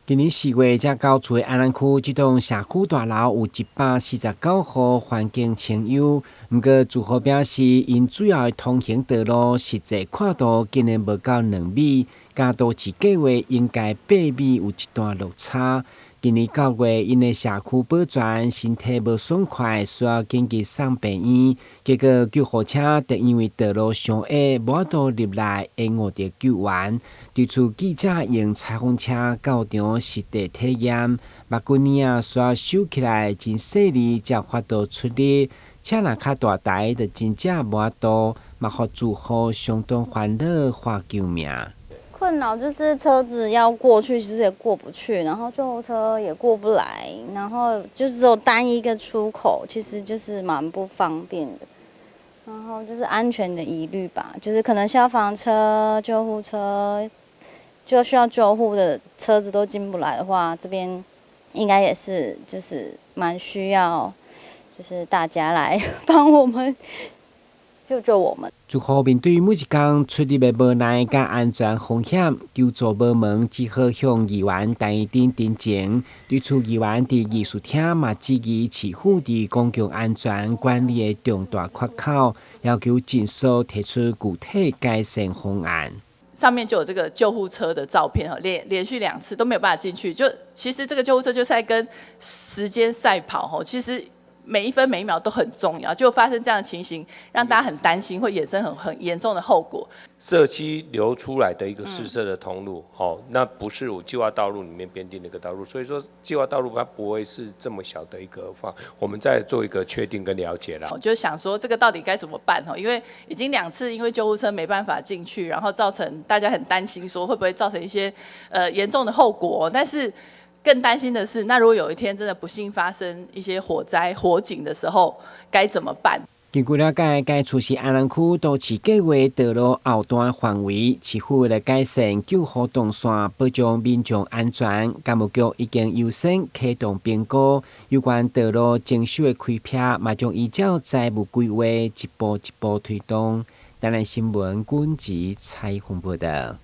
今年4月才交出的安南區這棟社區大樓有149戶環境清幽，不過住戶表示，因主要的通行道路實際寬度竟然無到2米，甲都市計劃應該8米有一段落差。今年9月，因的社區保全身體無爽快，需要緊急送病院，結果救護車就因為道路上矮，無法度入來，會誤着救援。對此，記者用採訪車到場實地體驗，目睭耳需要收起來真細膩，才有法度出力。車若較大台，就真正無法度，嘛互住戶相當煩惱，喊救命。困擾就是車子要過去，其實也過不去，然後救護車也過不來，然後就只有單一個出口，其實就是蠻不方便的。然後就是安全的疑慮吧，就是可能消防車、救護車就需要救護的車子都進不來的話，這邊應該也是就是蠻需要，就是大家來幫我們。救我們！住戶面對每一天出入的無奈甲安全風險，求助無門，只好向議員陳一丁陳情。對此，議員佇議事廳嘛質疑市府佇公共安全管理的重大缺口，要求盡速提出具體改善方案。上面就有這個救護車的照片，連續2次都沒有辦法進去。就其實這個救護車就是在跟時間賽跑，其實。每一分每一秒都很重要，就發生這樣的情形，讓大家很擔心，會衍生很嚴重的後果。社區流出來的一個試射的通路，那不是我計劃道路裡面編定的一個道路，所以說計劃道路它不會是這麼小的一個方，我們再做一個確定跟了解啦。我就想說這個到底該怎麼辦？因為已經2次因為救護車沒辦法進去，然後造成大家很擔心，說會不會造成一些嚴重的後果，但是。更擔心的是，那如果有一天真的不幸發生一些火災、火警的時候，該怎麼辦？根據了解，該處是安南區都市計劃道路後段範圍，市府為了改善救護動線，保障民眾安全，監務局已經優先啟動評估有關道路徵收的開闢，嘛將依照財務規劃一步一步推動。台南新聞龔吉採訪報道。